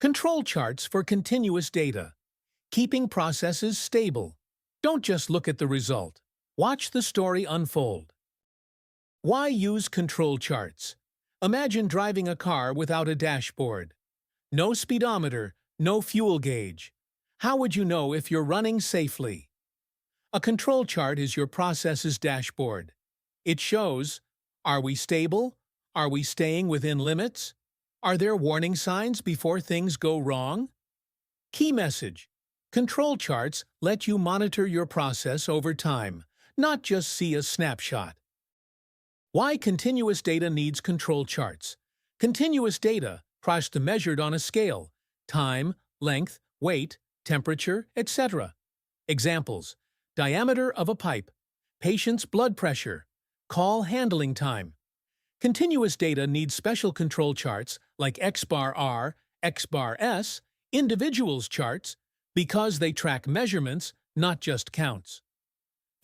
Control charts for continuous data. Keeping processes stable. Don't just look at the result. Watch the story unfold. Why use control charts? Imagine driving a car without a dashboard. No speedometer, no fuel gauge. How would you know if you're running safely? A control chart is your process's dashboard. It shows, are we stable? Are we staying within limits? Are there warning signs before things go wrong? Key message: control charts let you monitor your process over time, not just see a snapshot. Why continuous data needs control charts? Continuous data, measured on a scale: time, length, weight, temperature, etc. Examples: diameter of a pipe, patient's blood pressure, call handling time. Continuous data needs special control charts like X bar R, X bar S, individuals charts, because they track measurements, not just counts.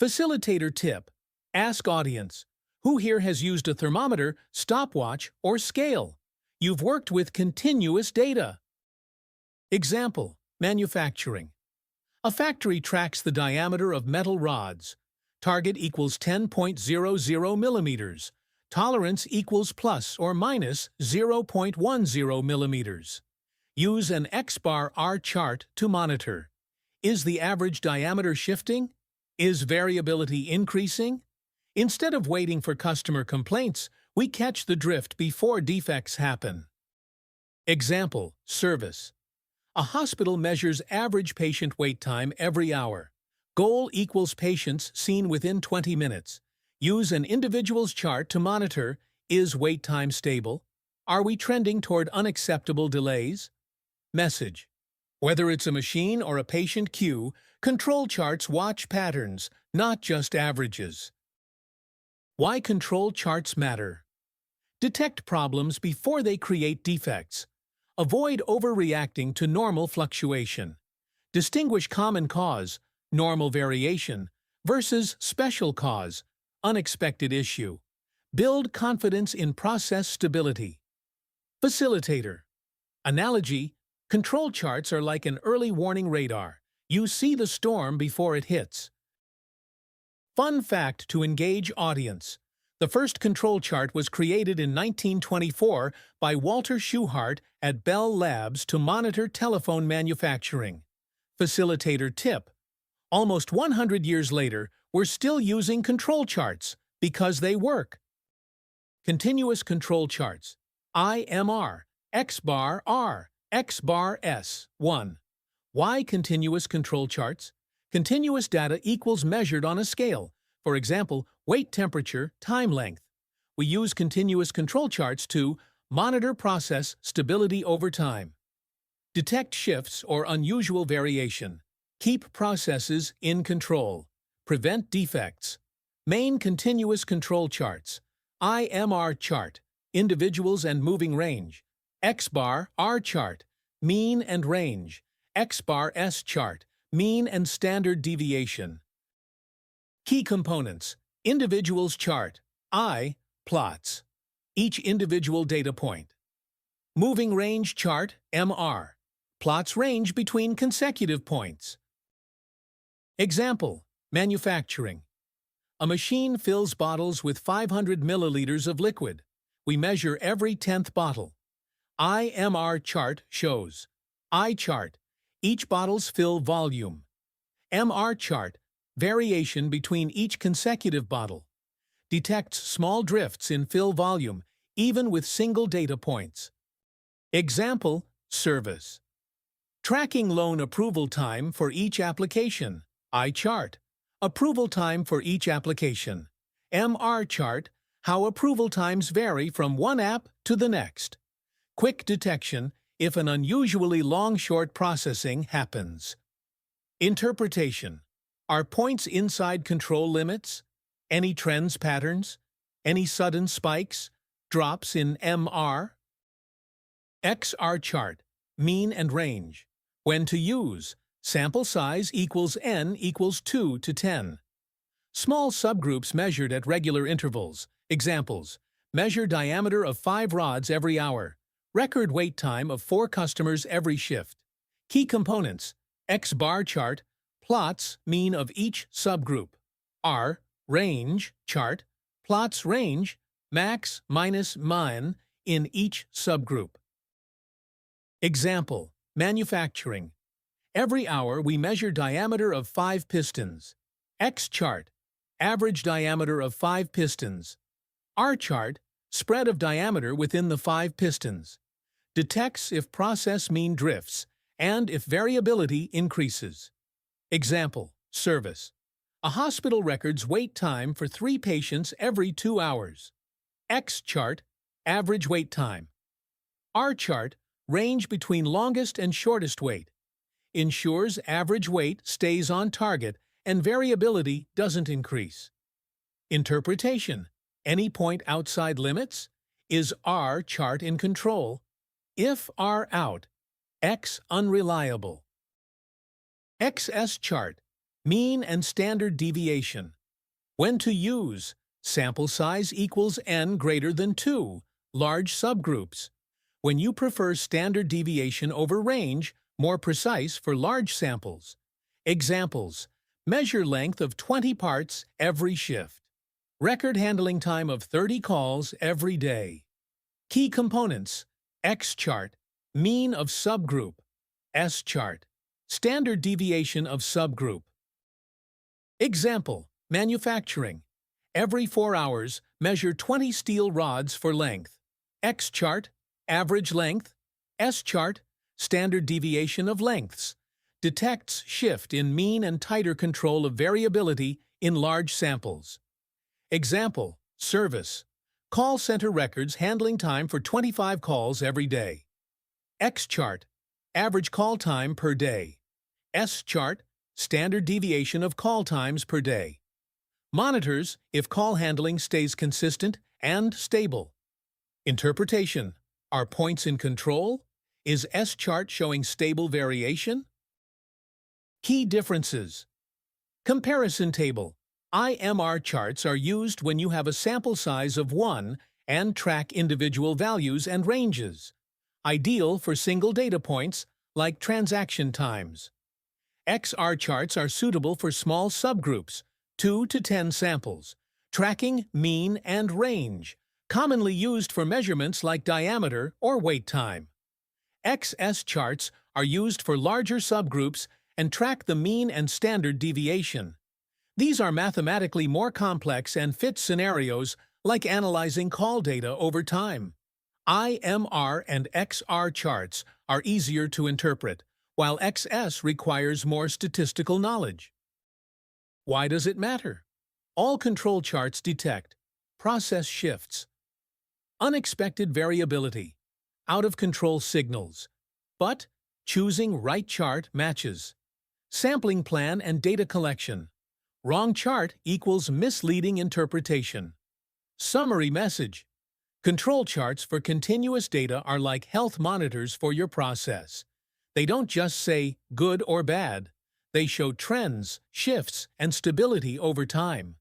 Facilitator tip: ask audience, who here has used a thermometer, stopwatch, or scale? You've worked with continuous data. Example: manufacturing. A factory tracks the diameter of metal rods. Target equals 10.00 millimeters. Tolerance equals plus or minus 0.10 millimeters. Use an X bar R chart to monitor. Is the average diameter shifting? Is variability increasing? Instead of waiting for customer complaints, we catch the drift before defects happen. Example: service. A hospital measures average patient wait time every hour. Goal equals patients seen within 20 minutes. Use an individual's chart to monitor: is wait time stable? Are we trending toward unacceptable delays? Message: whether it's a machine or a patient queue, control charts watch patterns, not just averages. Why control charts matter? Detect problems before they create defects. Avoid overreacting to normal fluctuation. Distinguish common cause, normal variation, versus special cause, unexpected issue. Build confidence in process stability. Facilitator. Analogy: control charts are like an early warning radar. You see the storm before it hits. Fun fact to engage audience: the first control chart was created in 1924 by Walter Shewhart at Bell Labs to monitor telephone manufacturing. Facilitator tip: almost 100 years later, we're still using control charts because they work. Continuous control charts. IMR, X bar R, X bar S. 1. Why continuous control charts? Continuous data equals measured on a scale. For example, weight, temperature, time length. We use continuous control charts to monitor process stability over time, detect shifts or unusual variation, keep processes in control, prevent defects. Main continuous control charts: IMR chart, individuals and moving range; X bar R chart, mean and range; X bar S chart, mean and standard deviation. Key components: individuals chart, I, plots, each individual data point; moving range chart, MR, plots range between consecutive points. Example: manufacturing. A machine fills bottles with 500 milliliters of liquid. We measure every 10th bottle. IMR chart shows I chart, each bottle's fill volume; MR chart, variation between each consecutive bottle; detects small drifts in fill volume, even with single data points. Example: service. Tracking loan approval time for each application. I chart, approval time for each application; MR chart, how approval times vary from one app to the next. Quick detection if an unusually long short processing happens. Interpretation. Are points inside control limits? Any trends, patterns? Any sudden spikes, drops in MR? XR chart, mean and range. When to use: sample size equals n equals 2 to 10. Small subgroups measured at regular intervals. Examples: measure diameter of 5 rods every hour. Record wait time of 4 customers every shift. Key components: X bar chart, plots mean of each subgroup. R, range chart, plots range, max minus min in each subgroup. Example: manufacturing. Every hour we measure diameter of 5 pistons. X chart, average diameter of 5 pistons. R chart, spread of diameter within the 5 pistons. Detects if process mean drifts and if variability increases. Example: service. A hospital records wait time for 3 patients every 2 hours. X chart, average wait time. R chart, range between longest and shortest wait. Ensures average wait stays on target and variability doesn't increase. Interpretation: any point outside limits? Is R chart in control? If R out, X unreliable. XS chart, mean and standard deviation. When to use: sample size equals n greater than 2, large subgroups. When you prefer standard deviation over range, more precise for large samples. Examples: measure length of 20 parts every shift. Record handling time of 30 calls every day. Key components: X chart, mean of subgroup. S chart, standard deviation of subgroup. Example: manufacturing. Every 4 hours, measure 20 steel rods for length. X chart, average length. S chart, standard deviation of lengths. Detects shift in mean and tighter control of variability in large samples. Example: service. Call center records handling time for 25 calls every day. X chart, average call time per day. S chart, standard deviation of call times per day. Monitors if call handling stays consistent and stable. Interpretation: are points in control? Is S chart showing stable variation? Key differences. Comparison table. IMR charts are used when you have a sample size of 1 and track individual values and ranges. Ideal for single data points like transaction times. XR charts are suitable for small subgroups, 2 to 10 samples, tracking mean and range, commonly used for measurements like diameter or wait time. XS charts are used for larger subgroups and track the mean and standard deviation. These are mathematically more complex and fit scenarios like analyzing call data over time. IMR and XR charts are easier to interpret, while XS requires more statistical knowledge. Why does it matter? All control charts detect process shifts, unexpected variability, out-of-control signals, but choosing right chart matches. Sampling plan and data collection. Wrong chart equals misleading interpretation. Summary message. Control charts for continuous data are like health monitors for your process. They don't just say good or bad. They show trends, shifts, and stability over time.